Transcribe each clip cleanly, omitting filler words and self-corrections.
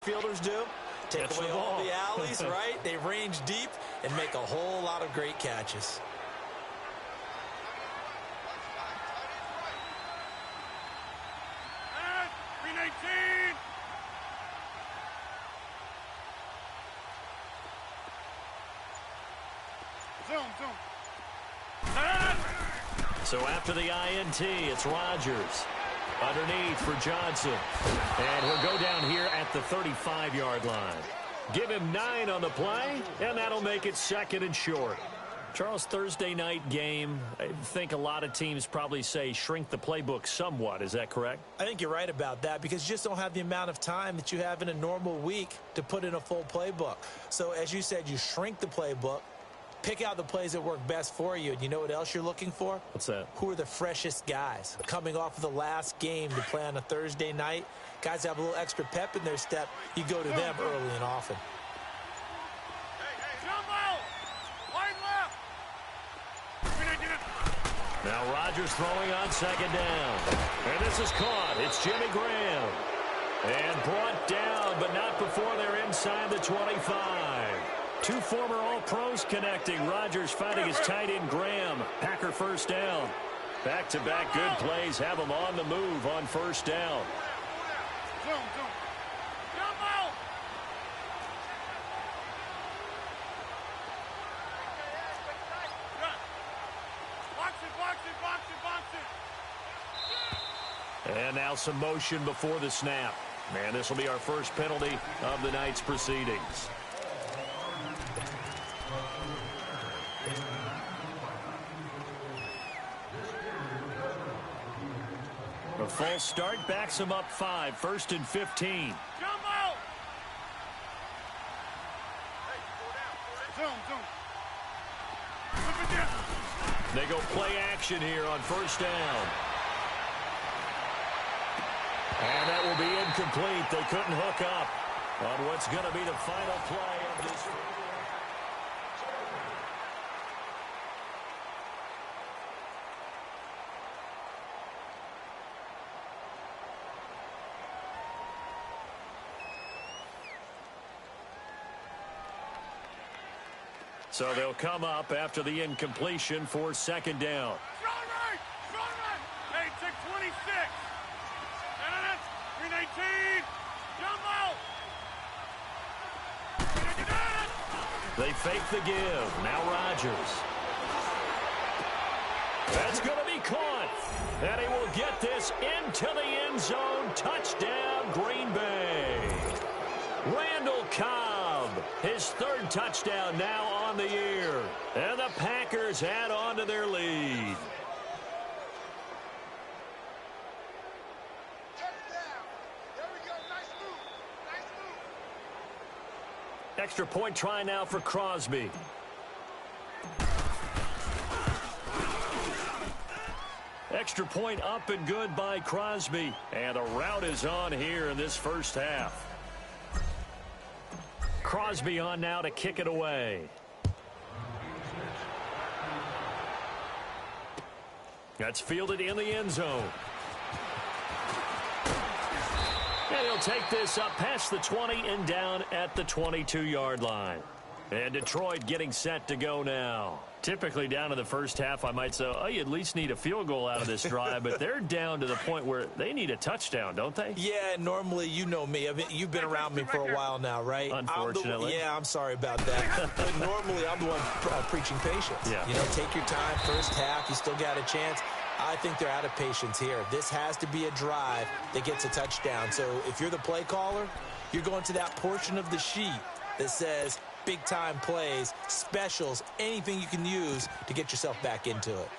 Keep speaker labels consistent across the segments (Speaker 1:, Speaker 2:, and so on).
Speaker 1: Fielders do. Take away all the alleys, right? They range deep and make a whole lot of great catches.
Speaker 2: So after the INT, it's Rodgers. Underneath for Johnson. And he'll go down here at the 35-yard line. Give him 9 on the play, and that'll make it 2nd and short. Charles, Thursday night game, I think a lot of teams probably say shrink the playbook somewhat. Is that correct?
Speaker 1: I think you're right about that because you just don't have the amount of time that you have in a normal week to put in a full playbook. So as you said, you shrink the playbook. Pick out the plays that work best for you. And you know what else you're looking for?
Speaker 2: What's that? Who
Speaker 1: are the freshest guys? Coming off of the last game to play on a Thursday night, guys have a little extra pep in their step. You go to them early and often.
Speaker 2: Now Rodgers throwing on 2nd down. And this is caught. It's Jimmy Graham. And brought down, but not before they're inside the 25. 2 former All-Pros connecting. Rodgers finding his tight end Graham. Packer first down. Back-to-back good plays have them on the move on 1st down. And now some motion before the snap. And this will be our first penalty of the night's proceedings. A false start backs him up 5, 1st and 15. They go play action here on 1st down. And that will be incomplete. They couldn't hook up on what's going to be the final play of this. So they'll come up after the incompletion for 2nd down.
Speaker 3: Hey, check 26. 319.
Speaker 2: They fake the give. Now Rodgers. That's going to be caught. And he will get this into the end zone. Touchdown, Green Bay. Randall Cobb, his 3rd touchdown now on the year. And the Packers add on to their lead. Extra point try now for Crosby. Extra point up and good by Crosby. And the route is on here in this 1st half. Crosby on now to kick it away. That's fielded in the end zone. And he'll take this up past the 20 and down at the 22-yard line. And Detroit getting set to go now. Typically down in the 1st half, I might say, oh, you at least need a field goal out of this drive. But they're down to the point where they need a touchdown, don't they?
Speaker 1: Yeah, normally, you know me. I mean, you've been around me for a while now, right?
Speaker 2: Unfortunately.
Speaker 1: I'm sorry about that. But normally, I'm the one preaching patience.
Speaker 2: Yeah.
Speaker 1: You know, take your time. 1st half, you still got a chance. I think they're out of patience here. This has to be a drive that gets a touchdown. So if you're the play caller, you're going to that portion of the sheet that says big-time plays, specials, anything you can use to get yourself back into it.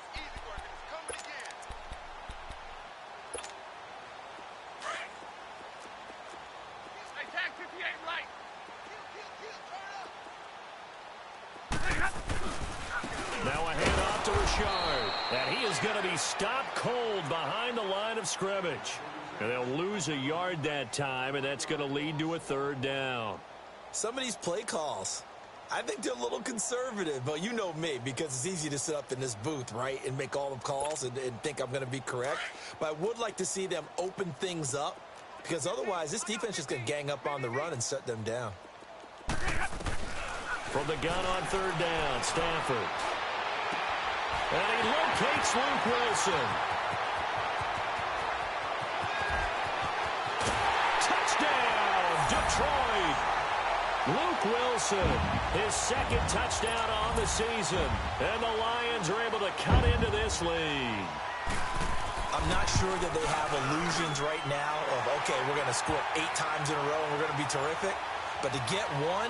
Speaker 2: Now a handoff to Richard. And he is going to be stopped cold behind the line of scrimmage. And they'll lose a yard that time, and that's going to lead to a 3rd down.
Speaker 1: Some of these play calls, I think they're a little conservative, but you know me, because it's easy to sit up in this booth, right, and make all the calls and think I'm going to be correct. But I would like to see them open things up because otherwise this defense is going to gang up on the run and shut them down.
Speaker 2: From the gun on third down, Stafford. And he locates Luke Wilson. Touchdown, Detroit. Luke Wilson, his second touchdown on the season. And the Lions are able to cut into this lead.
Speaker 1: I'm not sure that they have illusions right now of, okay, we're going to score 8 times in a row and we're going to be terrific. But to get one,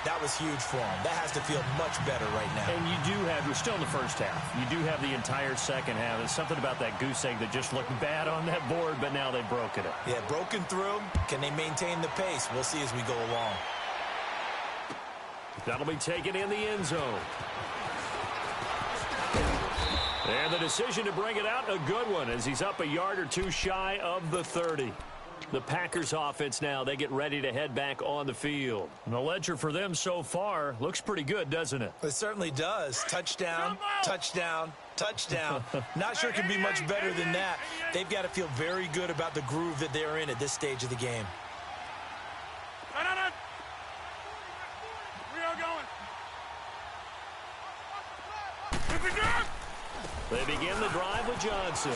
Speaker 1: that was huge for them. That has to feel much better right now.
Speaker 2: And you do have, you're still in the first half. You do have the entire second half. There's something about that goose egg that just looked bad on that board, but now they've broken it.
Speaker 1: Yeah, broken through. Can they maintain the pace? We'll see as we go along.
Speaker 2: That'll be taken in the end zone. And the decision to bring it out, a good one, as he's up a yard or two shy of the 30. The Packers offense now, they get ready to head back on the field. And the ledger for them so far looks pretty good, doesn't it?
Speaker 1: It certainly does. Touchdown, touchdown, touchdown. Not sure it can be much better than that. They've got to feel very good about the groove that they're in at this stage of the game.
Speaker 3: We are going.
Speaker 2: They begin the drive with Johnson.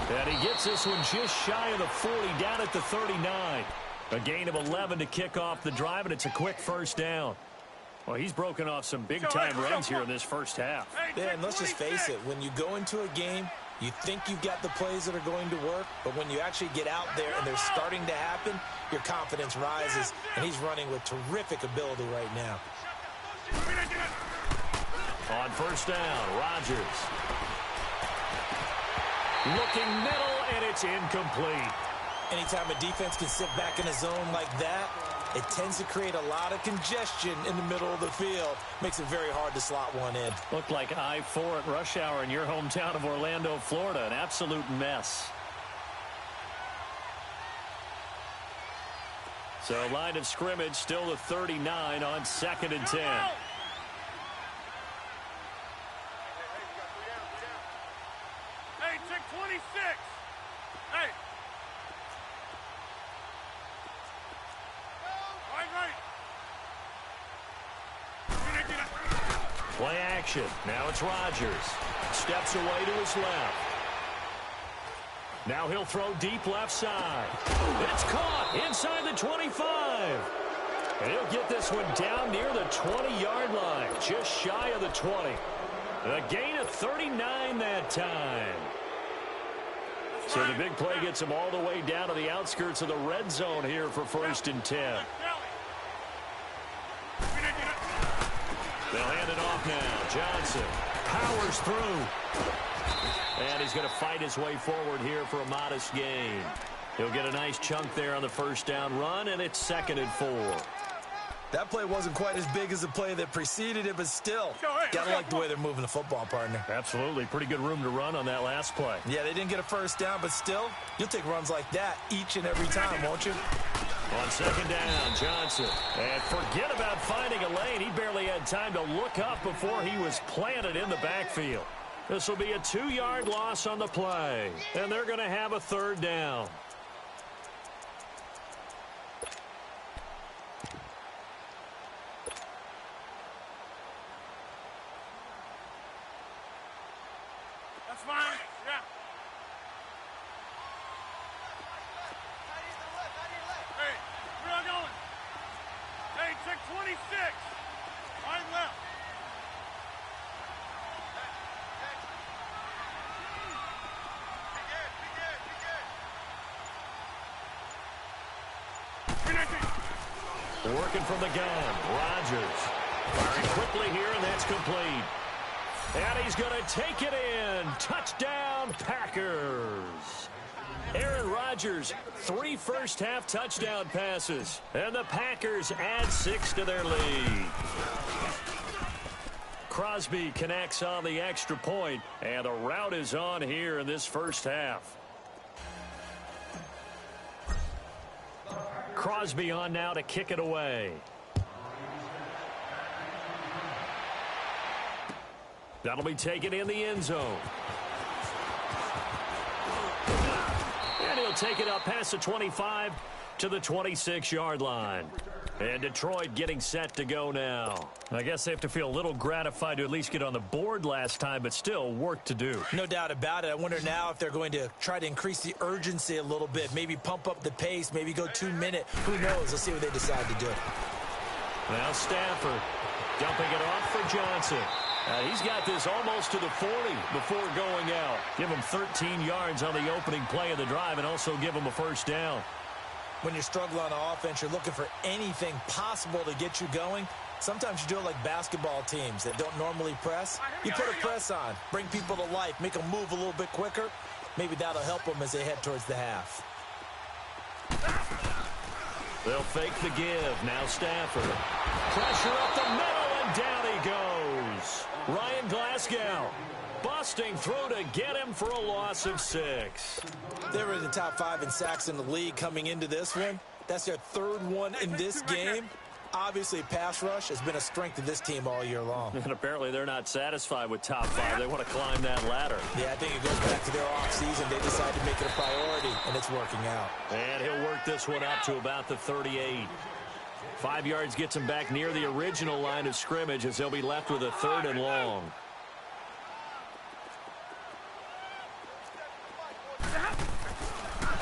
Speaker 2: And he gets this one just shy of the 40, down at the 39. A gain of 11 to kick off the drive, and it's a quick first down. Well, he's broken off some big-time runs here in this first half.
Speaker 1: Yeah, and let's just face it. When you go into a game, you think you've got the plays that are going to work, but when you actually get out there and they're starting to happen, your confidence rises, and he's running with terrific ability right now.
Speaker 2: On first down, Rodgers. Looking middle, and it's incomplete.
Speaker 1: Anytime a defense can sit back in a zone like that, it tends to create a lot of congestion in the middle of the field. Makes it very hard to slot one in.
Speaker 2: Looked like I-4 at rush hour in your hometown of Orlando, Florida. An absolute mess. So line of scrimmage still the 39 on 2nd and 10.
Speaker 3: Hey, check 26. Hey. Right.
Speaker 2: Play action. Now it's Rodgers. Steps away to his left. Now he'll throw deep left side. It's caught inside the 25. And he'll get this one down near the 20-yard line, just shy of the 20. A gain of 39 that time. So the big play gets him all the way down to the outskirts of the red zone here for 1st and 10. They'll hand it off now. Johnson powers through. And he's going to fight his way forward here for a modest gain. He'll get a nice chunk there on the first down run, and it's 2nd and 4.
Speaker 1: That play wasn't quite as big as the play that preceded it, but still, gotta like the way they're moving the football, partner.
Speaker 2: Absolutely. Pretty good room to run on that last play.
Speaker 1: Yeah, they didn't get a first down, but still, you'll take runs like that each and every time, won't you?
Speaker 2: On 2nd down, Johnson. And forget about finding a lane. He barely had time to look up before he was planted in the backfield. This will be a 2-yard loss on the play, and they're going to have a 3rd down.
Speaker 3: That's fine. Yeah. Hey, where are you going? Hey, check 26. Right left.
Speaker 2: Working from the gun, Rodgers. Firing quickly here, and that's complete. And he's going to take it in. Touchdown, Packers. Aaron Rodgers, 3 first-half touchdown passes. And the Packers add 6 to their lead. Crosby connects on the extra point, and the rout is on here in this first half. Crosby on now to kick it away. That'll be taken in the end zone. And he'll take it up past the 25 to the 26-yard line. And Detroit getting set to go now. I guess they have to feel a little gratified to at least get on the board last time, but still work to do.
Speaker 1: No doubt about it. I wonder now if they're going to try to increase the urgency a little bit, maybe pump up the pace, maybe go 2 minute. Who knows? Let's see what they decide to do.
Speaker 2: Now Stafford dumping it off for Johnson. He's got this almost to the 40 before going out. Give him 13 yards on the opening play of the drive and also give him a first down.
Speaker 1: When you struggle on offense, you're looking for anything possible to get you going. Sometimes you do it like basketball teams that don't normally press. You put a press on, bring people to life, make them move a little bit quicker. Maybe that'll help them as they head towards the half.
Speaker 2: They'll fake the give. Now Stafford. Pressure up the middle, and down he goes. Ryan Glasgow busting through to get him for a loss of 6.
Speaker 1: They were in the top 5 in sacks in the league coming into this one. That's their 3rd one in this game. Obviously, pass rush has been a strength of this team all year long.
Speaker 2: And apparently they're not satisfied with top 5. They want to climb that ladder.
Speaker 1: Yeah, I think it goes back to their offseason. They decided to make it a priority, and it's working out.
Speaker 2: And he'll work this one up to about the 38. 5 yards gets him back near the original line of scrimmage as they'll be left with a 3rd and long.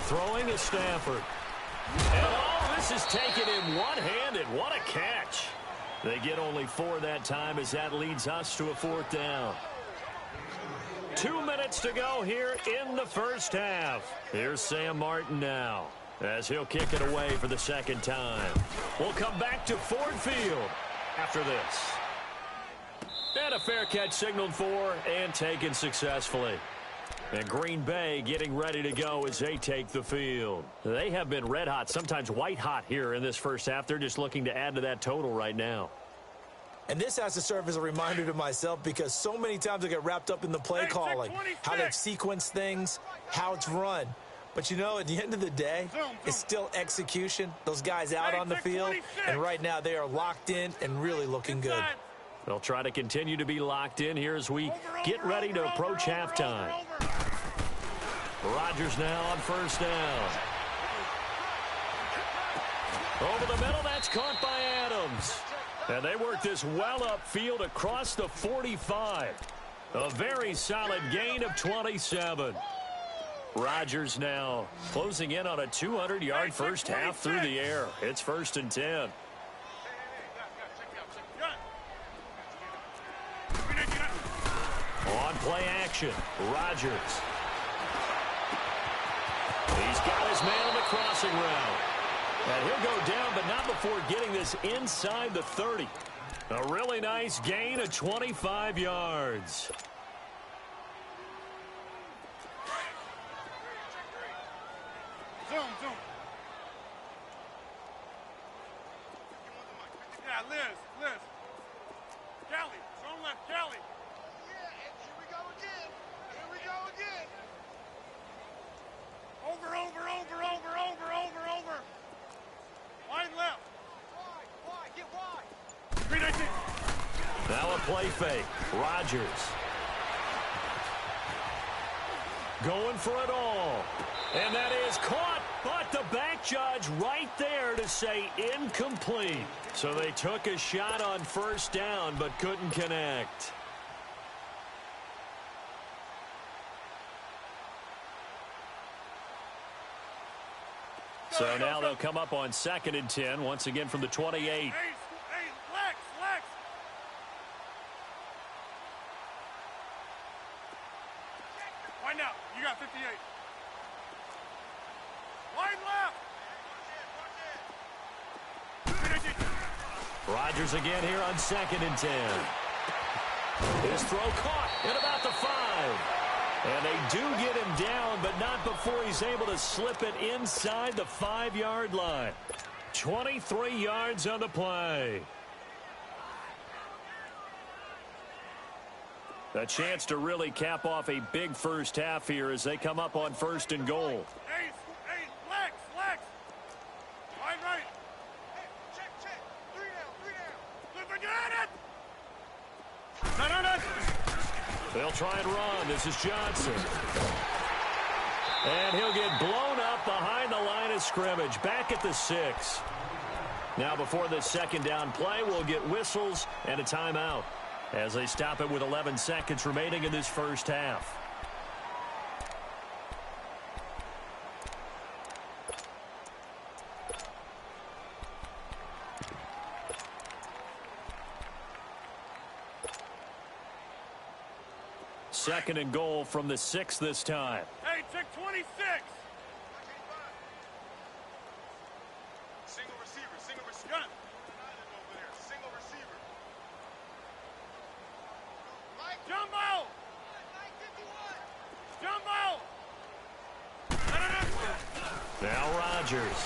Speaker 2: Throwing is Stafford. And all this is taken in one-handed. What a catch. They get only 4 that time as that leads us to a 4th down. 2 minutes to go here in the first half. Here's Sam Martin now as he'll kick it away for the 2nd time. We'll come back to Ford Field after this. And a fair catch signaled for and taken successfully. And Green Bay getting ready to go as they take the field. They have been red hot, sometimes white hot here in this first half. They're just looking to add to that total right now.
Speaker 1: And this has to serve as a reminder to myself because so many times I get wrapped up in the play calling, how they've sequenced things, how it's run. But, you know, at the end of the day, it's still execution. Those guys out on the field, and right now they are locked in and really looking good.
Speaker 2: They'll try to continue to be locked in here as we get ready to approach halftime. Rodgers now on 1st down. Over the middle, that's caught by Adams. And they work this well upfield across the 45. A very solid gain of 27. Rodgers now closing in on a 200-yard first half through the air. It's 1st and 10. On play action, Rodgers. He's got his man on the crossing route. And he'll go down, but not before getting this inside the 30. A really nice gain of 25 yards.
Speaker 3: Zoom. Yeah, Liz. Kelly, zone left, Kelly.
Speaker 4: Here we go again.
Speaker 3: Over. Line left.
Speaker 4: Wide, get wide.
Speaker 3: 319.
Speaker 2: Now a play fake. Rodgers. Going for it all. And that is caught, but the back judge right there to say incomplete. So they took a shot on 1st down, but couldn't connect. So now they'll come up on 2nd and 10, once again from the 28.
Speaker 3: Hey, Lex. Wind out. You got 58. Line left.
Speaker 2: Rodgers again here on 2nd and 10. His throw caught at about the 5. And they do get him down, but not before he's able to slip it inside the 5-yard line. 23 yards on the play. A chance to really cap off a big first half here as they come up on 1st and goal.
Speaker 3: Hey, Lex. Line right.
Speaker 4: Hey, check. 3 down.
Speaker 3: Look at it. No.
Speaker 2: They'll try and run. This is Johnson. And he'll get blown up behind the line of scrimmage, back at the 6. Now before this second down play, we'll get whistles and a timeout as they stop it with 11 seconds remaining in this first half. Second and goal from the 6 this time.
Speaker 3: Hey, check 26.
Speaker 4: Single receiver, single receiver.
Speaker 3: Gun.
Speaker 4: Over there, single receiver.
Speaker 3: Jumbo. Jumbo.
Speaker 2: Now Rodgers.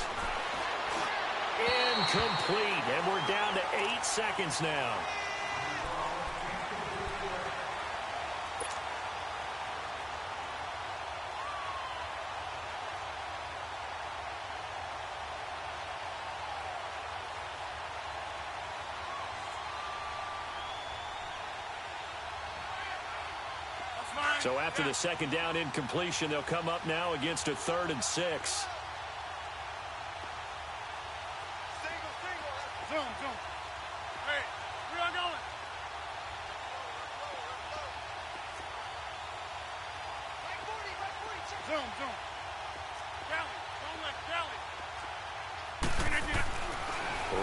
Speaker 2: Incomplete, and we're down to 8 seconds now. So after the second down incompletion, they'll come up now against a 3rd and 6.
Speaker 3: Single. Zoom. Hey, where y'all going? Zoom. Kelly, don't let Kelly.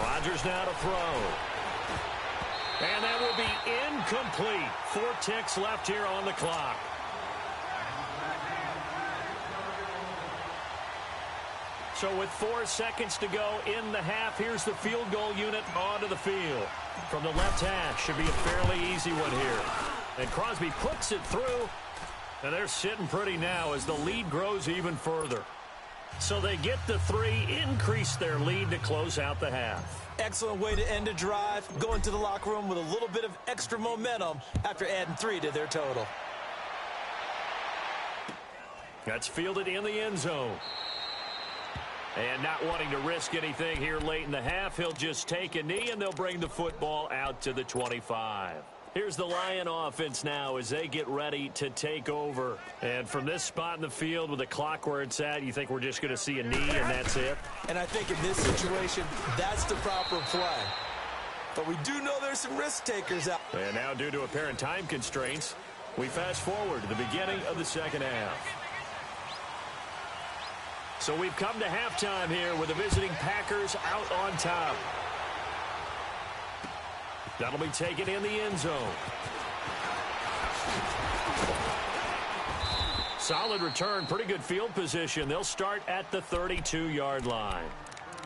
Speaker 2: Rodgers now to throw. And that will be incomplete. 4 ticks left here on the clock. So with 4 seconds to go in the half, here's the field goal unit onto the field. From the left hash, should be a fairly easy one here. And Crosby puts it through, and they're sitting pretty now as the lead grows even further. So they get the 3, increase their lead to close out the half.
Speaker 1: Excellent way to end a drive, go into the locker room with a little bit of extra momentum after adding 3 to their total.
Speaker 2: That's fielded in the end zone. And not wanting to risk anything here late in the half, he'll just take a knee, and they'll bring the football out to the 25. Here's the Lion offense now as they get ready to take over. And from this spot in the field with the clock where it's at, you think we're just going to see a knee and that's it?
Speaker 1: And I think in this situation, that's the proper play. But we do know there's some risk takers out.
Speaker 2: And now due to apparent time constraints, we fast forward to the beginning of the second half. So we've come to halftime here with the visiting Packers out on top. That'll be taken in the end zone. Solid return, pretty good field position. They'll start at the 32-yard line.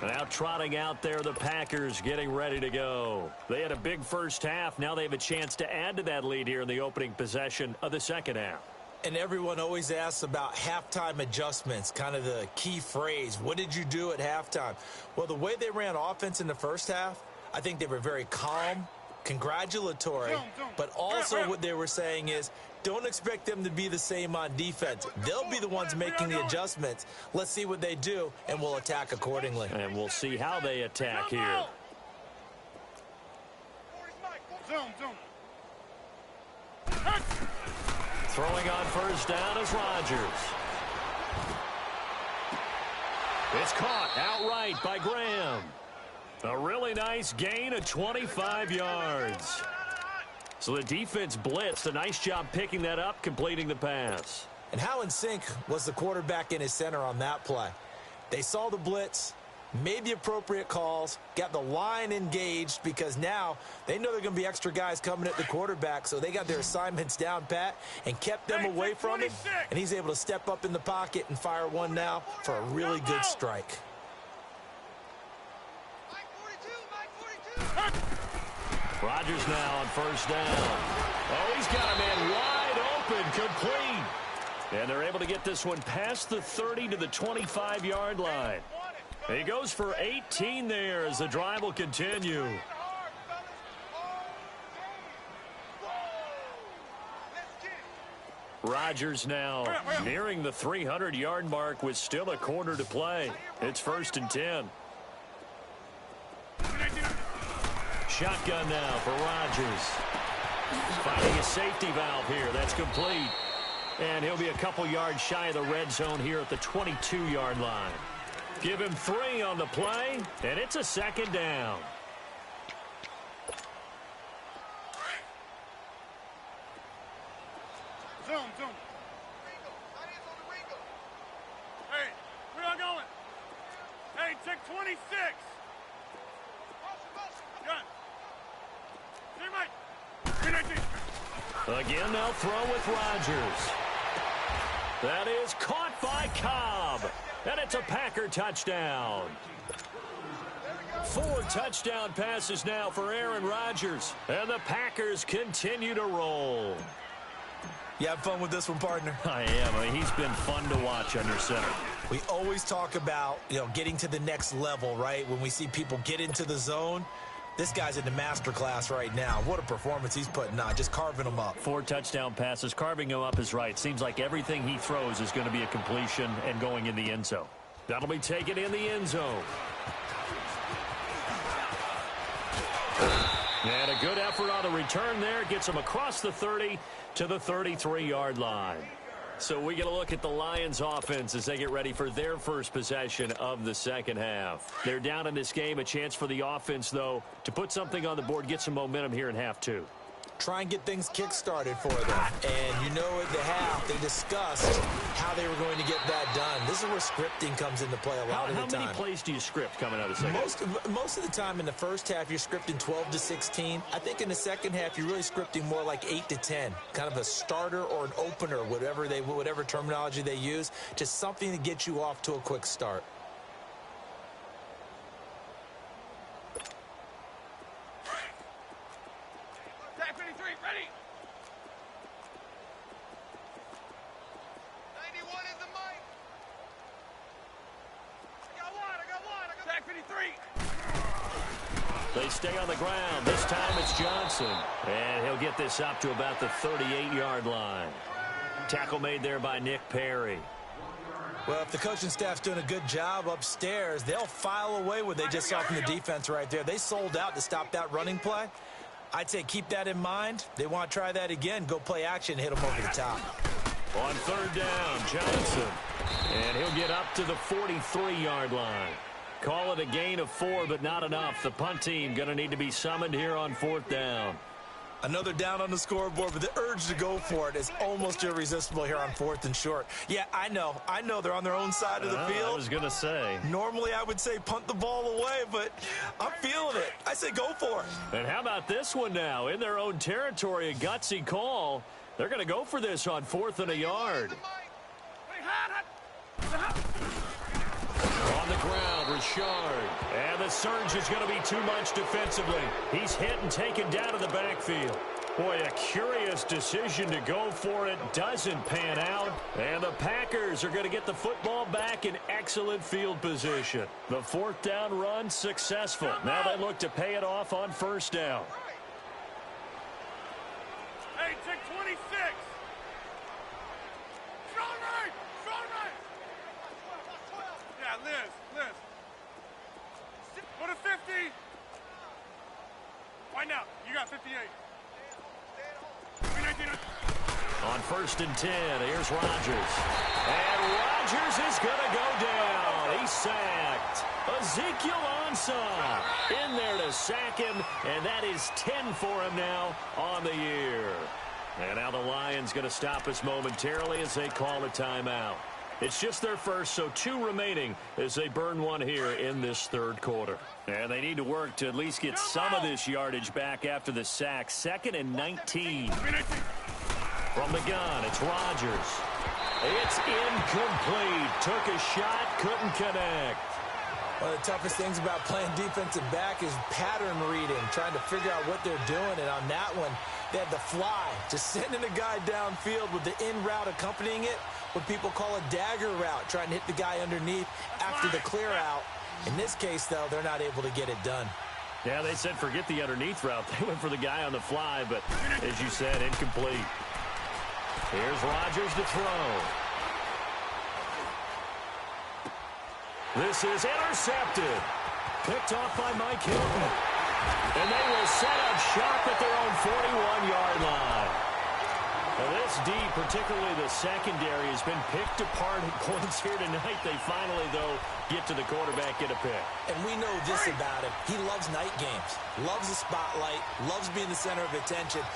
Speaker 2: Now trotting out there, the Packers getting ready to go. They had a big first half. Now they have a chance to add to that lead here in the opening possession of the second half.
Speaker 1: And everyone always asks about halftime adjustments, kind of the key phrase. What did you do at halftime? Well, the way they ran offense in the first half, I think they were very calm, congratulatory, but also what they were saying is don't expect them to be the same on defense. They'll be the ones making the adjustments. Let's see what they do, and we'll attack accordingly.
Speaker 2: And we'll see how they attack here. Throwing on first down is Rodgers. It's caught outright by Graham. A really nice gain of 25 yards. So the defense blitzed. A nice job picking that up, completing the pass.
Speaker 1: And how in sync was the quarterback in his center on that play? They saw the blitz, made the appropriate calls, got the line engaged because now they know there are going to be extra guys coming at the quarterback, so they got their assignments down pat and kept them away from him, and he's able to step up in the pocket and fire one now for a really good strike.
Speaker 2: Rodgers now on first down. Oh, he's got a man wide open, complete. And they're able to get this one past the 30 to the 25-yard line. He goes for 18 there as the drive will continue. Rodgers now nearing the 300-yard mark with still a quarter to play. It's 1st and 10. Shotgun now for Rodgers. Finding a safety valve here. That's complete. And he'll be a couple yards shy of the red zone here at the 22-yard line. Give him 3 on the play, and it's a second down.
Speaker 3: Zoom. Hey, where y'all going? Hey, check 26. Gun. Hey, Mike. 319.
Speaker 2: Again, they'll throw with Rodgers. That is caught by Cobb. And it's a Packer touchdown. 4 touchdown passes now for Aaron Rodgers. And the Packers continue to roll.
Speaker 1: You have fun with this one, partner?
Speaker 2: I am. I mean, he's been fun to watch under center.
Speaker 1: We always talk about, getting to the next level, right? When we see people get into the zone, this guy's in the master class right now. What a performance he's putting on, just carving them up.
Speaker 2: 4 touchdown passes. Carving him up is right. Seems like everything he throws is going to be a completion and going in the end zone. That'll be taken in the end zone. And a good effort on the return there. Gets him across the 30 to the 33-yard line. So we get a look at the Lions offense as they get ready for their first possession of the second half. They're down in this game. A chance for the offense, though, to put something on the board, get some momentum here in half 2.
Speaker 1: Try and get things kick-started for them. And at the half, they discussed how they were going to get that done. This is where scripting comes into play a lot of the time.
Speaker 2: How many plays do you script coming out of the second?
Speaker 1: Most of the time in the first half, you're scripting 12 to 16. I think in the second half, you're really scripting more like 8 to 10. Kind of a starter or an opener, whatever terminology they use. Just something to get you off to a quick start.
Speaker 2: They stay on the ground. This time it's Johnson. And he'll get this up to about the 38-yard line. Tackle made there by Nick Perry.
Speaker 1: Well, if the coaching staff's doing a good job upstairs, they'll file away what they just saw from the defense right there. They sold out to stop that running play. I'd say keep that in mind. They want to try that again. Go play action, hit them over the top.
Speaker 2: On third down, Johnson. And he'll get up to the 43-yard line. Call it a gain of 4, but not enough. The punt team going to need to be summoned here on 4th down.
Speaker 1: Another down on the scoreboard, but the urge to go for it is almost irresistible here on 4th and short. Yeah, I know they're on their own side of the field.
Speaker 2: I was going to say.
Speaker 1: Normally I would say punt the ball away, but I'm feeling it. I say go for it.
Speaker 2: And how about this one now? In their own territory, a gutsy call. They're going to go for this on 4th and a yard. On the ground, Richard. And the surge is going to be too much defensively. He's hit and taken down to the backfield. Boy, a curious decision to go for it. Doesn't pan out. And the Packers are going to get the football back in excellent field position. The 4th down run successful. Now they look to pay it off on 1st down.
Speaker 3: Hey, check 26. Strong right. Yeah, Liz. Go to 50. Find out. You got 58.
Speaker 2: On 1st and 10, here's Rodgers. And Rodgers is going to go down. He's sacked. Ezekiel Ansah in there to sack him, and that is 10 for him now on the year. And now the Lions going to stop us momentarily as they call a timeout. It's just their first, so 2 remaining as they burn one here in this 3rd quarter. And they need to work to at least get some of this yardage back after the sack. 2nd and 19. From the gun, it's Rodgers. It's incomplete. Took a shot, couldn't connect.
Speaker 1: One of the toughest things about playing defensive back is pattern reading, trying to figure out what they're doing. And on that one, they had the fly, just sending a guy downfield with the in route accompanying it, what people call a dagger route, trying to hit the guy underneath after the clear out. In this case, though, they're not able to get it done.
Speaker 2: Yeah, they said forget the underneath route. They went for the guy on the fly, but as you said, incomplete. Here's Rodgers to throw. This is intercepted. Picked off by Mike Hilton. And they will set up shop at their own 41-yard line. Well, this D, particularly the secondary, has been picked apart at points here tonight. They finally, though, get to the quarterback, get a pick.
Speaker 1: And we know this about him. He loves night games, loves the spotlight, loves being the center of attention.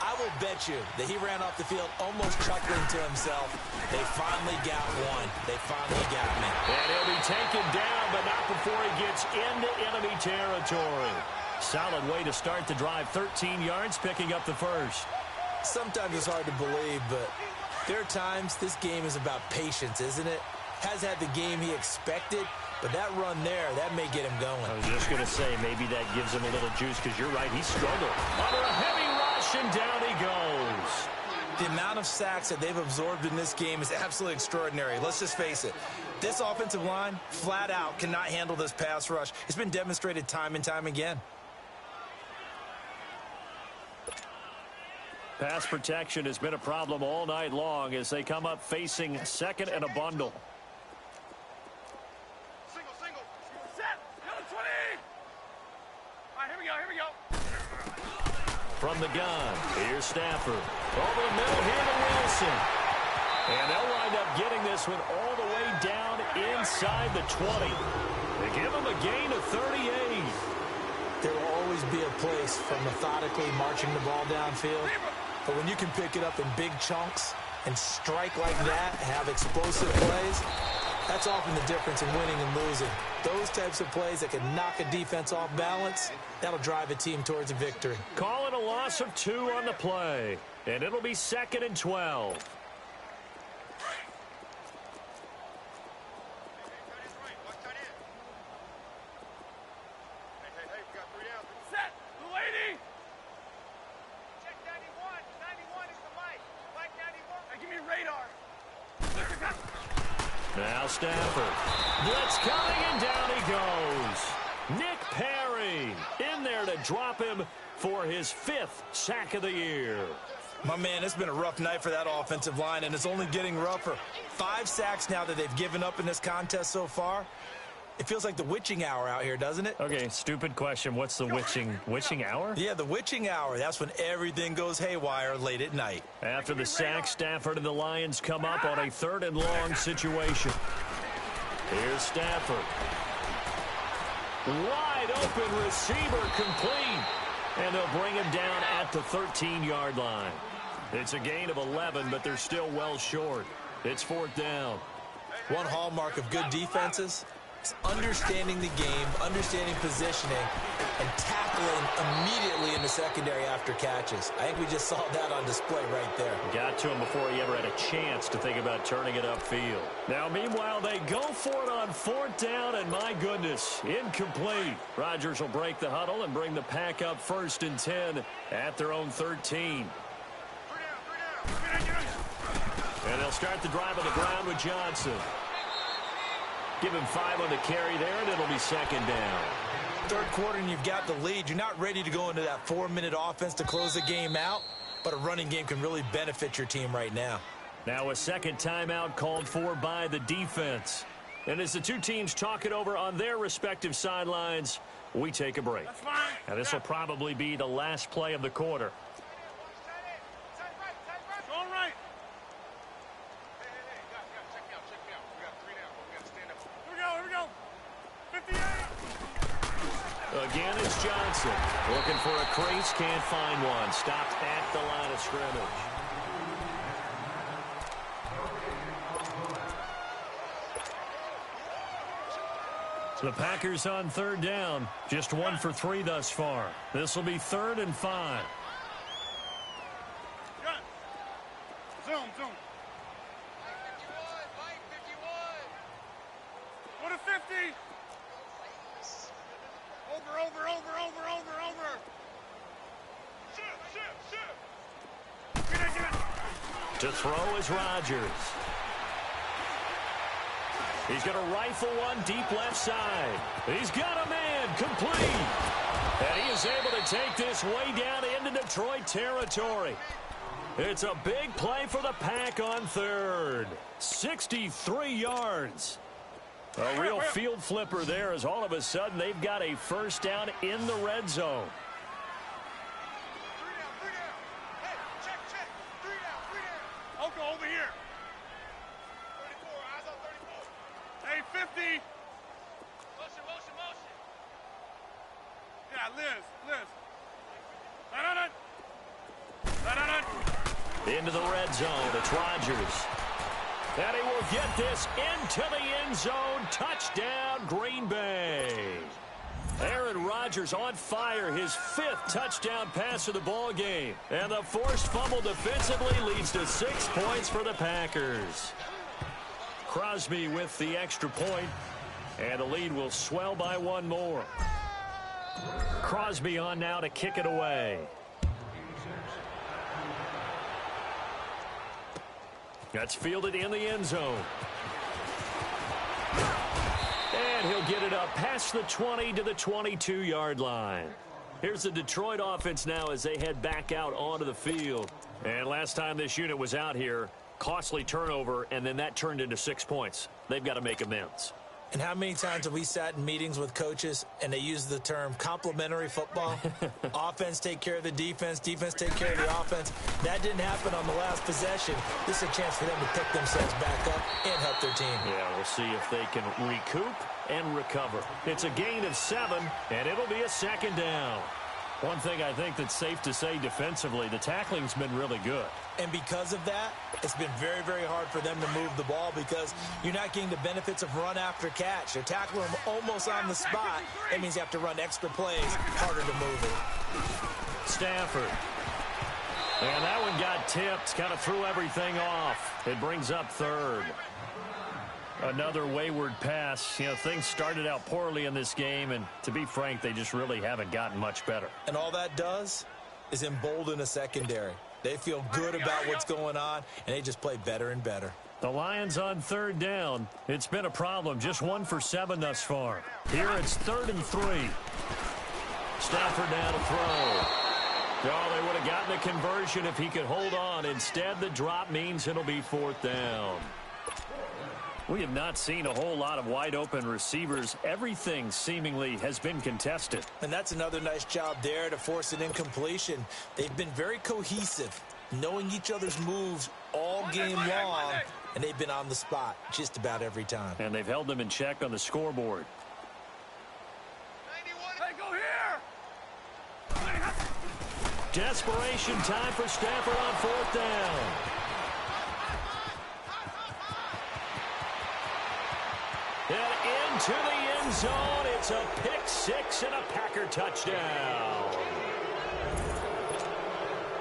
Speaker 1: I will bet you that he ran off the field almost chuckling to himself. They finally got one. They finally got me.
Speaker 2: And he'll be taken down, but not before he gets into enemy territory. Solid way to start the drive. 13 yards, picking up the first.
Speaker 1: Sometimes it's hard to believe, but there are times this game is about patience, isn't it? Has had the game he expected, but that run there, that may get him going.
Speaker 2: I was just going to say, maybe that gives him a little juice, because you're right, he struggled. Under a heavy rush, and down he goes.
Speaker 1: The amount of sacks that they've absorbed in this game is absolutely extraordinary. Let's just face it. This offensive line, flat out, cannot handle this pass rush. It's been demonstrated time and time again.
Speaker 2: Pass protection has been a problem all night long as they come up facing second and a bundle.
Speaker 4: Single, single.
Speaker 3: Set. Go 20. All right, here we go.
Speaker 2: From the gun, here's Stafford. Over the middle here to Wilson. And they'll wind up getting this one all the way down inside the 20. They give him a gain of 38.
Speaker 1: There will always be a place for methodically marching the ball downfield. But when you can pick it up in big chunks and strike like that, have explosive plays, that's often the difference in winning and losing. Those types of plays that can knock a defense off balance, that'll drive a team towards a victory.
Speaker 2: Call it a loss of 2 on the play. And it'll be 2nd and 12. Now Stafford. Blitz coming, and down he goes. Nick Perry in there to drop him for his 5th sack of the year.
Speaker 1: My man, it's been a rough night for that offensive line, and it's only getting rougher. 5 sacks now that they've given up in this contest so far. It feels like the witching hour out here, doesn't it?
Speaker 2: Okay, stupid question. What's the witching hour?
Speaker 1: Yeah, the witching hour. That's when everything goes haywire late at night.
Speaker 2: After the sack, Stafford and the Lions come up on a 3rd and long situation. Here's Stafford. Wide open receiver complete. And they'll bring him down at the 13-yard line. It's a gain of 11, but they're still well short. It's 4th down.
Speaker 1: One hallmark of good defenses is understanding the game, understanding positioning, and tackling immediately in the secondary after catches. I think we just saw that on display right there.
Speaker 2: Got to him before he ever had a chance to think about turning it upfield. Now, meanwhile, they go for it on 4th down, and my goodness, incomplete. Rodgers will break the huddle and bring the pack up 1st and 10 at their own 13. And they'll start the drive on the ground with Johnson. Give him 5 on the carry there, and it'll be 2nd down.
Speaker 1: 3rd quarter, and you've got the lead. You're not ready to go into that 4-minute offense to close the game out, but a running game can really benefit your team right now.
Speaker 2: Now a 2nd timeout called for by the defense. And as the two teams talk it over on their respective sidelines, we take a break.
Speaker 3: That's fine.
Speaker 2: Now this will probably be the last play of the quarter.
Speaker 3: Going right.
Speaker 4: Check me out. We got 3 now, but we got to stand up.
Speaker 3: Here we go. 58.
Speaker 2: Again, it's Johnson. Looking for a crease, can't find one. Stopped at the line of scrimmage. The Packers on 3rd down. Just 1 for 3 thus far. This will be 3rd and 5.
Speaker 3: Zoom. Go to 50. Over. Get it.
Speaker 2: To throw is Rodgers. He's going to rifle one deep left side. He's got a man complete. And he is able to take this way down into Detroit territory. It's a big play for the Pack on 3rd. 63 yards. A real field flipper there as all of a sudden they've got a 1st down in the red zone.
Speaker 4: 3 down. Hey, check. 3 down.
Speaker 3: Oko, over here.
Speaker 4: 34, eyes on 34.
Speaker 3: Hey, 50.
Speaker 4: Motion, motion, motion.
Speaker 3: Yeah, Liz. Da-da-da.
Speaker 2: Into the red zone. It's Rodgers. And he will get this into the end zone. Touchdown, Green Bay. Aaron Rodgers on fire, his 5th touchdown pass of the ball game. And the forced fumble defensively leads to 6 points for the Packers. Crosby with the extra point, and the lead will swell by 1 more. Crosby on now to kick it away. That's fielded in the end zone. And he'll get it up past the 20 to the 22-yard line. Here's the Detroit offense now as they head back out onto the field. And last time this unit was out here, costly turnover, and then that turned into 6 points. They've got to make amends.
Speaker 1: And how many times have we sat in meetings with coaches and they use the term complementary football? Offense take care of the defense, defense take care of the offense. That didn't happen on the last possession. This is a chance for them to pick themselves back up and help their team.
Speaker 2: Yeah, we'll see if they can recoup and recover. It's a gain of 7, and it'll be a 2nd down. One thing I think that's safe to say defensively, the tackling's been really good.
Speaker 1: And because of that, it's been very, very hard for them to move the ball because you're not getting the benefits of run after catch. They're tackling them almost on the spot. That means you have to run extra plays, harder to move it.
Speaker 2: Stafford. And that one got tipped, kind of threw everything off. It brings up 3rd. Another wayward pass. You know, things started out poorly in this game, and to be frank, they just really haven't gotten much better.
Speaker 1: And all that does is embolden a secondary. They feel good about what's going on, and they just play better and better.
Speaker 2: The Lions on 3rd down. It's been a problem. Just 1 for 7 thus far. Here it's 3rd and 3. Stafford now to throw. Oh, they would have gotten the conversion if he could hold on. Instead, the drop means it'll be 4th down. We have not seen a whole lot of wide-open receivers. Everything seemingly has been contested.
Speaker 1: And that's another nice job there to force an incompletion. They've been very cohesive, knowing each other's moves all game long, and they've been on the spot just about every time.
Speaker 2: And they've held them in check on the scoreboard.
Speaker 3: 91. Hey, go here.
Speaker 2: Desperation time for Stafford on 4th down. And into the end zone, it's a pick 6 and a Packer touchdown.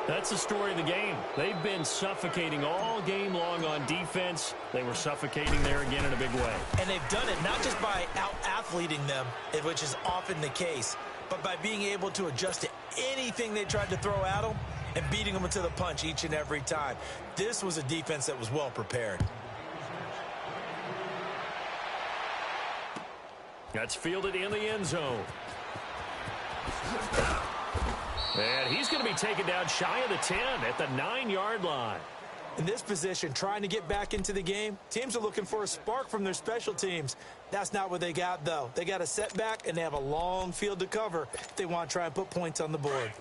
Speaker 2: That's the story of the game. They've been suffocating all game long on defense. They were suffocating there again in a big way.
Speaker 1: And they've done it not just by out-athleting them, which is often the case, but by being able to adjust to anything they tried to throw at them and beating them to the punch each and every time. This was a defense that was well prepared.
Speaker 2: That's fielded in the end zone. And he's going to be taken down shy of the 10 at the 9-yard line.
Speaker 1: In this position, trying to get back into the game, teams are looking for a spark from their special teams. That's not what they got, though. They got a setback, and they have a long field to cover if they want to try and put points on the board.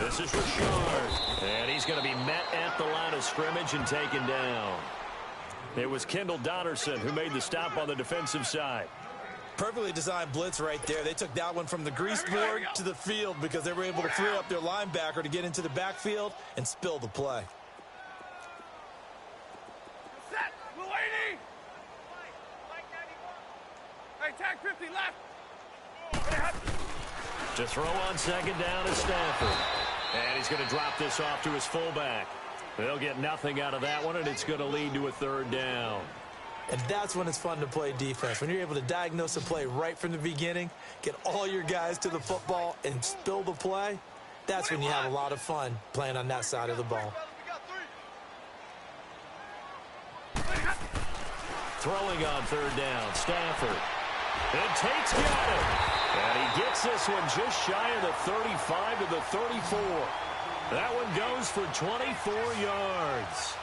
Speaker 2: This is Rashard, and he's going to be met at the line of scrimmage and taken down. It was Kendall Donnerson who made the stop on the defensive side.
Speaker 1: Perfectly designed blitz right there. They took that one from the grease board to the field because they were able to free up their linebacker to get into the backfield and spill the play.
Speaker 3: Set. Blue 80. Hey, tag 50 left.
Speaker 2: To throw on 2nd down is Stafford. And he's going to drop this off to his fullback. They'll get nothing out of that one, and it's going to lead to a 3rd down.
Speaker 1: And that's when it's fun to play defense. When you're able to diagnose a play right from the beginning, get all your guys to the football and spill the play, that's when you have a lot of fun playing on that side of the ball.
Speaker 2: Throwing on 3rd down, Stafford. And Tate's got it. And he gets this one just shy of the 35 to the 34. That one goes for 24 yards.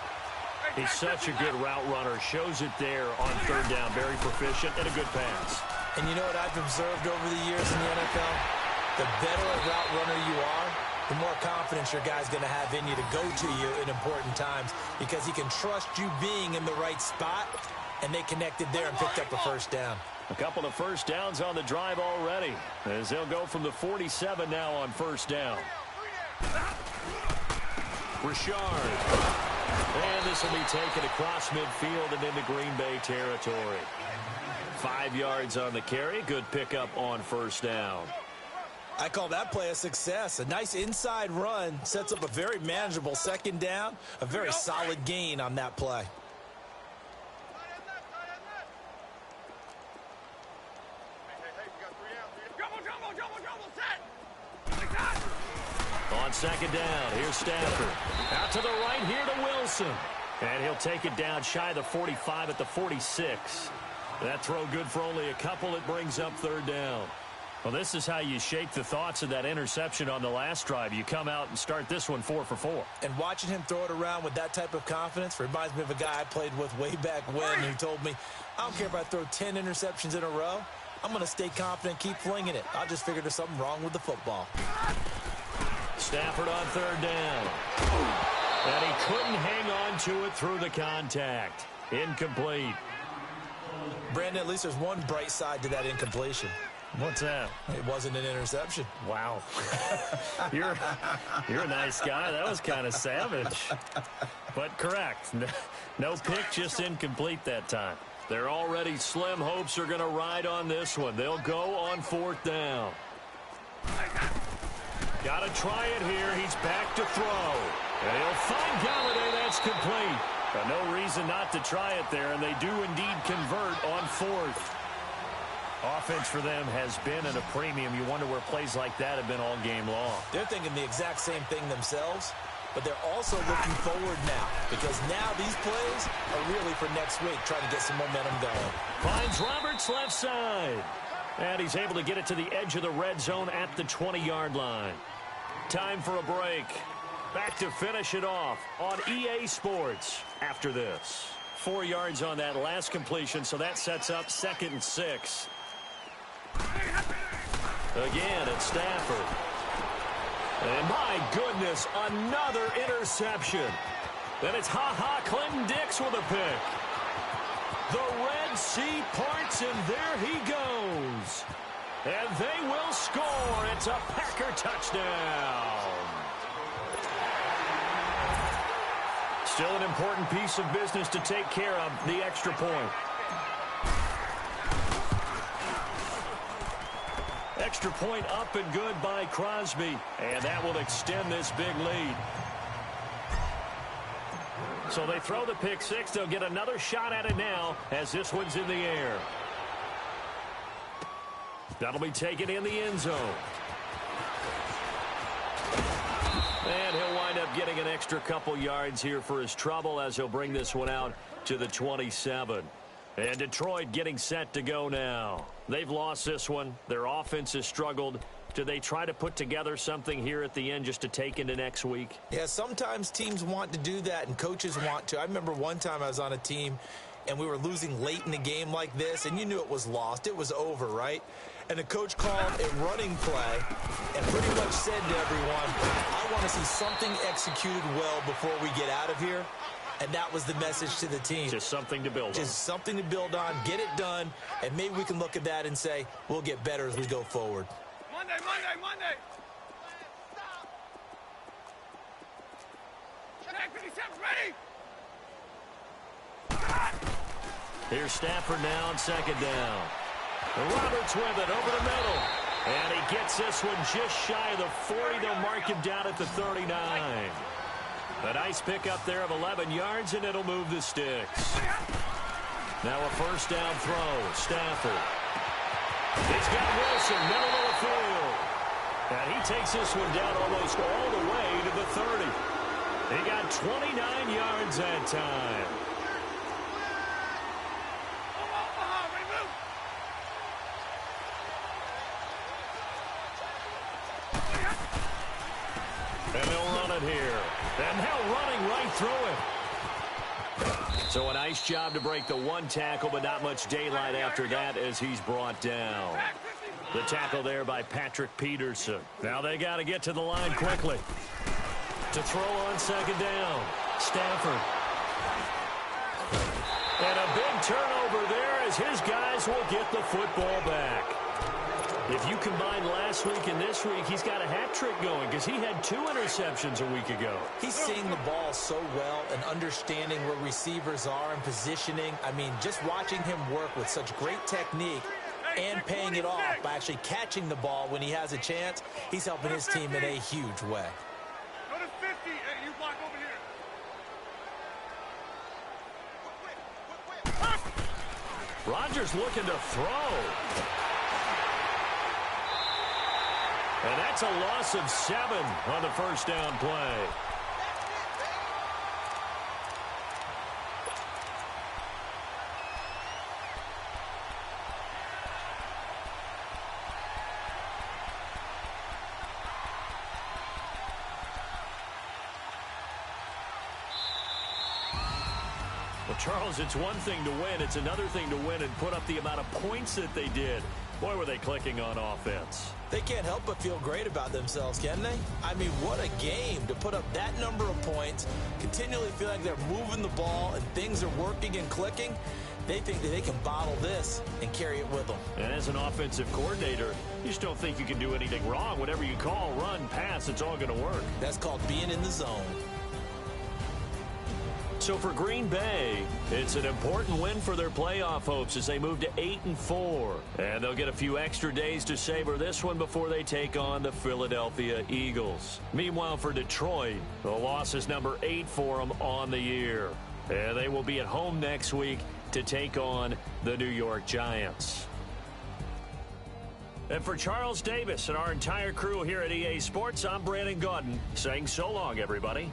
Speaker 2: He's such a good route runner. Shows it there on 3rd down. Very proficient and a good pass.
Speaker 1: And you know what I've observed over the years in the NFL? The better a route runner you are, the more confidence your guy's going to have in you to go to you in important times because he can trust you being in the right spot, and they connected there and picked up a first down.
Speaker 2: A couple of first downs on the drive already as they'll go from the 47 now on first down. Richard. And this will be taken across midfield and into Green Bay territory. 5 yards on the carry. Good pickup on first down.
Speaker 1: I call that play a success. A nice inside run sets up a very manageable second down. A very solid gain on that play.
Speaker 2: On second down, here's Stafford. Out to the right here to Wilson. And he'll take it down shy of the 45 at the 46. That throw good for only a couple. It brings up third down. Well, this is how you shake the thoughts of that interception on the last drive. You come out and start this one 4 for 4.
Speaker 1: And watching him throw it around with that type of confidence reminds me of a guy I played with way back when who told me, I don't care if I throw 10 interceptions in a row. I'm going to stay confident, keep flinging it. I just figured there's something wrong with the football.
Speaker 2: Stafford on third down. And he couldn't hang on to it through the contact. Incomplete.
Speaker 1: Brandon, at least there's one bright side to that incompletion.
Speaker 2: What's that?
Speaker 1: It wasn't an interception.
Speaker 2: Wow. You're a nice guy. That was kind of savage. But correct. No pick, just incomplete that time. They're already slim hopes are going to ride on this one. They'll go on fourth down. Got to try it here. He's back to throw. And he'll find Galladay. That's complete. But no reason not to try it there, and they do indeed convert on fourth. Offense for them has been at a premium. You wonder where plays like that have been all game long.
Speaker 1: They're thinking the exact same thing themselves, but they're also looking forward now because now these plays are really for next week, trying to get some momentum going.
Speaker 2: Finds Roberts left side. And he's able to get it to the edge of the red zone at the 20-yard line. Time for a break. Back to finish it off on EA Sports after this. 4 yards on that last completion, so that sets up 2nd and 6. Again, it's Stafford. And my goodness, another interception. Then it's Clinton Dix with a pick. The Red Sea parts, and there he goes. And they will score. It's a Packer touchdown. Still an important piece of business to take care of, the extra point. Extra point up and good by Crosby. And that will extend this big lead. So they throw the pick six. They'll get another shot at it now as this one's in the air. That'll be taken in the end zone. And he'll wind up getting an extra couple yards here for his trouble as he'll bring this one out to the 27. And Detroit getting set to go now. They've lost this one. Their offense has struggled. Do they try to put together something here at the end just to take into next week?
Speaker 1: Yeah, sometimes teams want to do that and coaches want to. I remember one time I was on a team and we were losing late in the game like this, and you knew it was lost. It was over, right? And the coach called a running play and pretty much said to everyone, I want to see something executed well before we get out of here. And that was the message to the team.
Speaker 2: Just something to build on.
Speaker 1: Just something to build on, get it done, and maybe we can look at that and say, we'll get better as we go forward.
Speaker 3: Monday. Check 57, ready?
Speaker 2: Here's Stafford now on second down. Roberts with it over the middle. And he gets this one just shy of the 40. They'll mark him down at the 39. A nice pickup there of 11 yards, and it'll move the sticks. Now a first down throw. Stafford. He's got Wilson, middle of the field. And he takes this one down almost all the way to the 30. He got 29 yards that time. And they'll run it here. And now running right through it. So a nice job to break the one tackle, but not much daylight after that as he's brought down. The tackle there by Patrick Peterson. Now they got to get to the line quickly. To throw on second down. Stafford. And a big turnover there as his guys will get the football back. If you combine last week and this week, he's got a hat trick going because he had 2 interceptions a week ago.
Speaker 1: He's seeing the ball so well and understanding where receivers are and positioning. I mean, just watching him work with such great technique and paying it off by actually catching the ball when he has a chance, he's helping his team in a huge way.
Speaker 3: Go to 50. Hey, you block over here.
Speaker 2: Rodgers looking to throw. And that's a loss of 7 on the first down play. Well, Charles, it's one thing to win. It's another thing to win and put up the amount of points that they did. Boy, were they clicking on offense.
Speaker 1: They can't help but feel great about themselves, can they? I mean, what a game to put up that number of points, continually feel like they're moving the ball and things are working and clicking. They think that they can bottle this and carry it with them.
Speaker 2: And as an offensive coordinator, you just don't think you can do anything wrong. Whatever you call, run, pass, it's all going to work.
Speaker 1: That's called being in the zone.
Speaker 2: So for Green Bay, it's an important win for their playoff hopes as they move to 8-4. And they'll get a few extra days to savor this one before they take on the Philadelphia Eagles. Meanwhile, for Detroit, the loss is number 8 for them on the year. And they will be at home next week to take on the New York Giants. And for Charles Davis and our entire crew here at EA Sports, I'm Brandon Gaudin saying so long, everybody.